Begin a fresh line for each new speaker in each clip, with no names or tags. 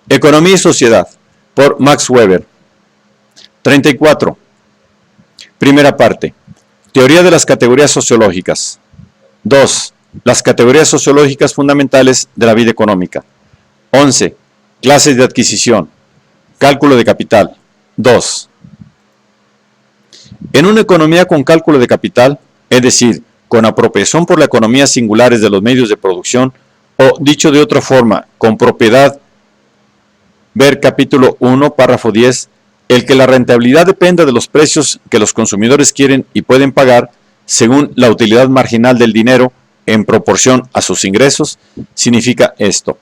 Economía y sociedad, por Max Weber. 34. Primera parte. Teoría de las categorías sociológicas. 2. Las categorías sociológicas fundamentales de la vida económica. 11. Clases de adquisición. Cálculo de capital. 2. En una economía con cálculo de capital, es decir, con apropiación por la economía singulares de los medios de producción, o dicho de otra forma, con propiedad, ver capítulo 1, párrafo 10, el que la rentabilidad dependa de los precios que los consumidores quieren y pueden pagar según la utilidad marginal del dinero en proporción a sus ingresos, significa esto,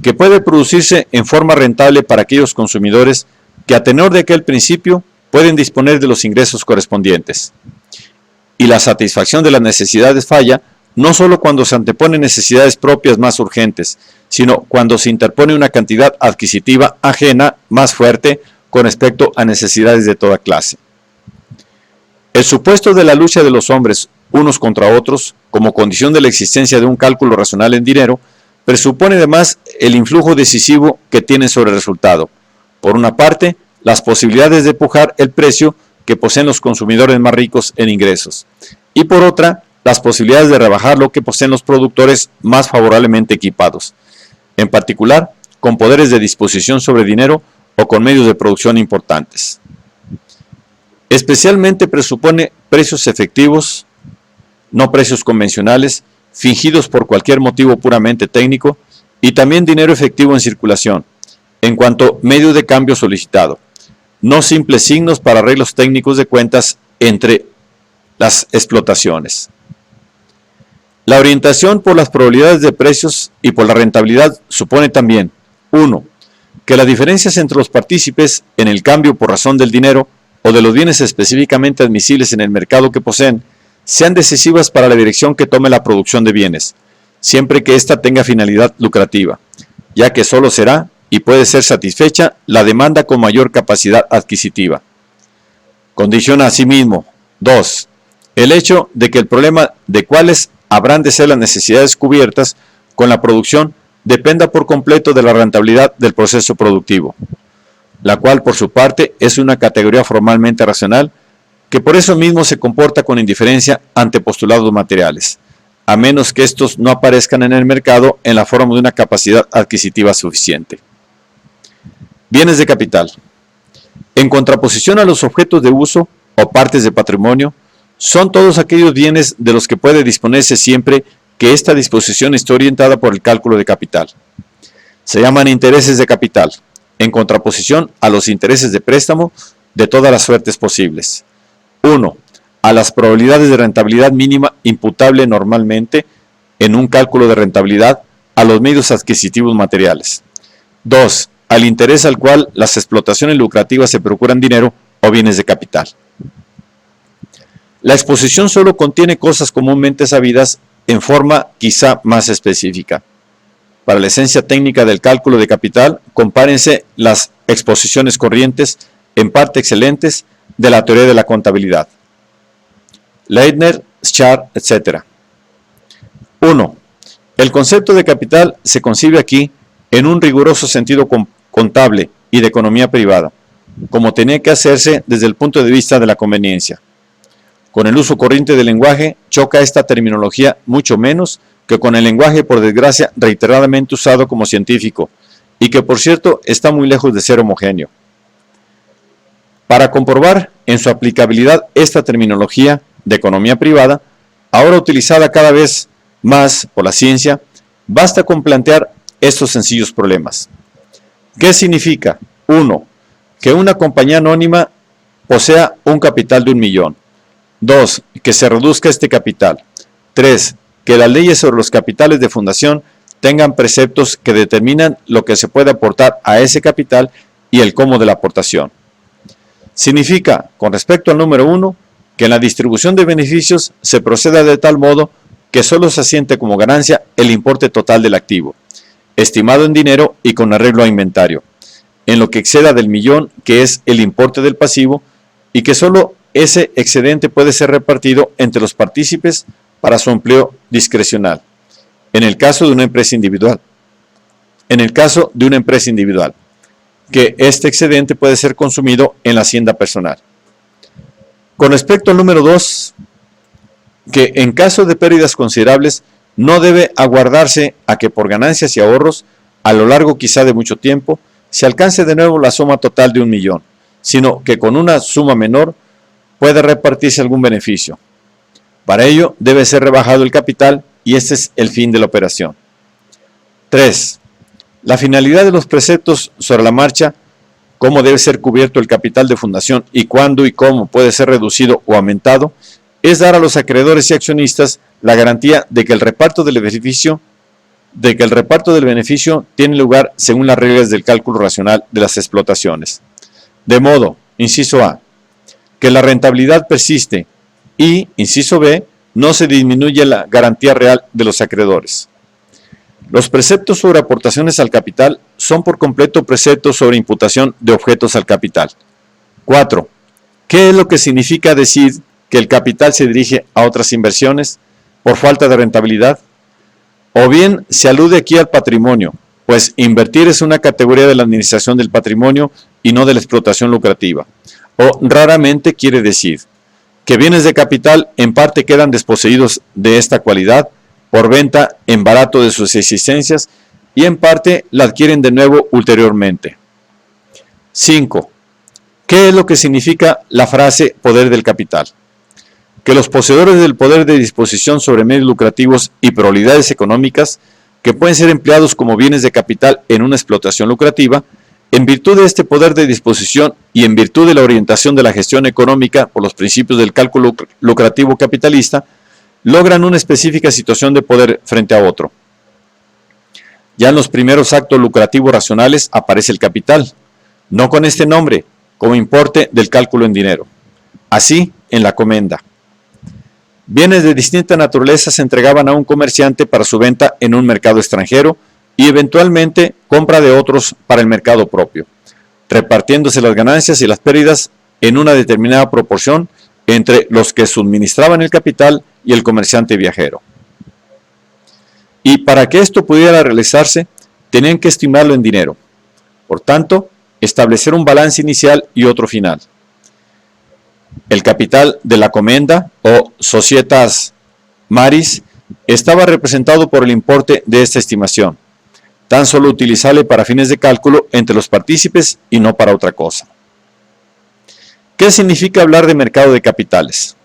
que puede producirse en forma rentable para aquellos consumidores que a tenor de aquel principio pueden disponer de los ingresos correspondientes. Y la satisfacción de las necesidades falla no solo cuando se anteponen necesidades propias más urgentes, sino cuando se interpone una cantidad adquisitiva ajena más fuerte con respecto a necesidades de toda clase. El supuesto de la lucha de los hombres unos contra otros, como condición de la existencia de un cálculo racional en dinero, presupone además el influjo decisivo que tiene sobre el resultado. Por una parte, las posibilidades de pujar el precio que poseen los consumidores más ricos en ingresos, y por otra, las posibilidades de rebajar lo que poseen los productores más favorablemente equipados, en particular, con poderes de disposición sobre dinero o con medios de producción importantes. Especialmente presupone precios efectivos, no precios convencionales, fingidos por cualquier motivo puramente técnico, y también dinero efectivo en circulación, en cuanto medio de cambio solicitado, no simples signos para arreglos técnicos de cuentas entre las explotaciones. La orientación por las probabilidades de precios y por la rentabilidad supone también, 1. Que las diferencias entre los partícipes en el cambio por razón del dinero o de los bienes específicamente admisibles en el mercado que poseen sean decisivas para la dirección que tome la producción de bienes, siempre que ésta tenga finalidad lucrativa, ya que solo será y puede ser satisfecha la demanda con mayor capacidad adquisitiva. Condiciona asimismo, 2. El hecho de que el problema de cuáles habrán de ser las necesidades cubiertas con la producción dependa por completo de la rentabilidad del proceso productivo, la cual por su parte es una categoría formalmente racional que por eso mismo se comporta con indiferencia ante postulados materiales, a menos que estos no aparezcan en el mercado en la forma de una capacidad adquisitiva suficiente. Bienes de capital. En contraposición a los objetos de uso o partes de patrimonio, son todos aquellos bienes de los que puede disponerse siempre que esta disposición esté orientada por el cálculo de capital. Se llaman intereses de capital, en contraposición a los intereses de préstamo de todas las suertes posibles. 1. A las probabilidades de rentabilidad mínima imputable normalmente en un cálculo de rentabilidad a los medios adquisitivos materiales. 2. Al interés al cual las explotaciones lucrativas se procuran dinero o bienes de capital. La exposición solo contiene cosas comúnmente sabidas en forma quizá más específica. Para la esencia técnica del cálculo de capital, compárense las exposiciones corrientes, en parte excelentes, de la teoría de la contabilidad. Leitner, Schar, etc. 1. El concepto de capital se concibe aquí en un riguroso sentido contable y de economía privada, como tenía que hacerse desde el punto de vista de la conveniencia. Con el uso corriente del lenguaje choca esta terminología mucho menos que con el lenguaje, por desgracia, reiteradamente usado como científico, y que por cierto está muy lejos de ser homogéneo. Para comprobar en su aplicabilidad esta terminología de economía privada, ahora utilizada cada vez más por la ciencia, basta con plantear estos sencillos problemas. ¿Qué significa? 1. Que una compañía anónima posea un capital de 1 millón. 2. Que se reduzca este capital. 3. Que las leyes sobre los capitales de fundación tengan preceptos que determinan lo que se puede aportar a ese capital y el cómo de la aportación. Significa, con respecto al número 1, que en la distribución de beneficios se proceda de tal modo que solo se asiente como ganancia el importe total del activo, estimado en dinero y con arreglo a inventario, en lo que exceda del millón, que es el importe del pasivo, y que solo ese excedente puede ser repartido entre los partícipes para su empleo discrecional, en el caso de una empresa individual. en el caso de una empresa individual, que este excedente puede ser consumido en la hacienda personal. Con respecto al número 2, que en caso de pérdidas considerables no debe aguardarse a que por ganancias y ahorros, a lo largo quizá de mucho tiempo, se alcance de nuevo la suma total de 1 millón, sino que con una suma menor puede repartirse algún beneficio. Para ello debe ser rebajado el capital y este es el fin de la operación. 3. La finalidad de los preceptos sobre la marcha, cómo debe ser cubierto el capital de fundación y cuándo y cómo puede ser reducido o aumentado, es dar a los acreedores y accionistas la garantía de que el reparto del beneficio tiene lugar según las reglas del cálculo racional de las explotaciones. De modo, inciso A, que la rentabilidad persiste y, inciso B, no se disminuye la garantía real de los acreedores. Los preceptos sobre aportaciones al capital son por completo preceptos sobre imputación de objetos al capital. 4. ¿Qué es lo que significa decir que el capital se dirige a otras inversiones por falta de rentabilidad? O bien se alude aquí al patrimonio, pues invertir es una categoría de la administración del patrimonio y no de la explotación lucrativa. O raramente quiere decir que bienes de capital en parte quedan desposeídos de esta cualidad por venta en barato de sus existencias y en parte la adquieren de nuevo ulteriormente. 5. ¿Qué es lo que significa la frase poder del capital? Que los poseedores del poder de disposición sobre medios lucrativos y probabilidades económicas que pueden ser empleados como bienes de capital en una explotación lucrativa, en virtud de este poder de disposición y en virtud de la orientación de la gestión económica por los principios del cálculo lucrativo capitalista, logran una específica situación de poder frente a otro. Ya en los primeros actos lucrativos racionales aparece el capital, no con este nombre, como importe del cálculo en dinero. Así, en la comenda. Bienes de distinta naturaleza se entregaban a un comerciante para su venta en un mercado extranjero y eventualmente compra de otros para el mercado propio, repartiéndose las ganancias y las pérdidas en una determinada proporción entre los que suministraban el capital y el comerciante viajero. Y para que esto pudiera realizarse, tenían que estimarlo en dinero. Por tanto, establecer un balance inicial y otro final. El capital de la comenda o societas maris estaba representado por el importe de esta estimación, tan solo utilizable para fines de cálculo entre los partícipes y no para otra cosa. ¿Qué significa hablar de mercado de capitales?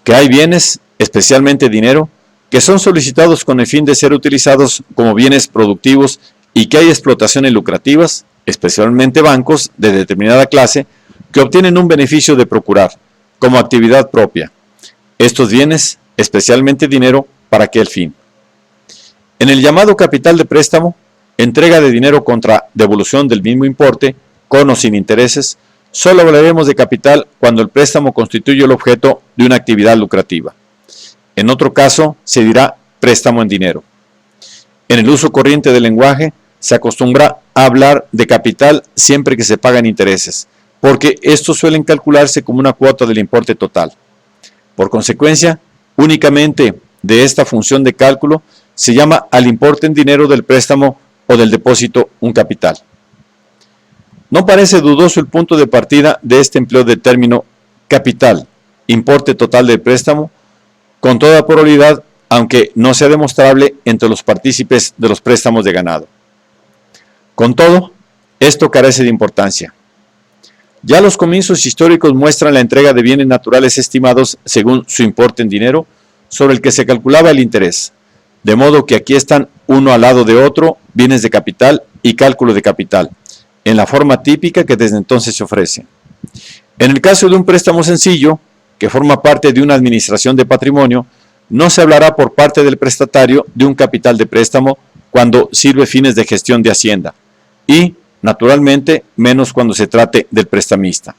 Que hay bienes, especialmente dinero, que son solicitados con el fin de ser utilizados como bienes productivos y que hay explotaciones lucrativas, especialmente bancos de determinada clase, que obtienen un beneficio de procurar, como actividad propia, estos bienes, especialmente dinero, ¿para qué el fin? En el llamado capital de préstamo, entrega de dinero contra devolución del mismo importe, con o sin intereses, solo hablaremos de capital cuando el préstamo constituye el objeto de una actividad lucrativa. En otro caso, se dirá préstamo en dinero. En el uso corriente del lenguaje, se acostumbra a hablar de capital siempre que se pagan intereses, porque estos suelen calcularse como una cuota del importe total. Por consecuencia, únicamente de esta función de cálculo se llama al importe en dinero del préstamo o del depósito un capital. No parece dudoso el punto de partida de este empleo del término capital, importe total del préstamo, con toda probabilidad, aunque no sea demostrable entre los partícipes de los préstamos de ganado. Con todo, esto carece de importancia. Ya los comienzos históricos muestran la entrega de bienes naturales estimados según su importe en dinero, sobre el que se calculaba el interés, de modo que aquí están uno al lado de otro bienes de capital y cálculo de capital, en la forma típica que desde entonces se ofrece. En el caso de un préstamo sencillo, que forma parte de una administración de patrimonio, no se hablará por parte del prestatario de un capital de préstamo cuando sirve fines de gestión de hacienda y, naturalmente, menos cuando se trate del prestamista.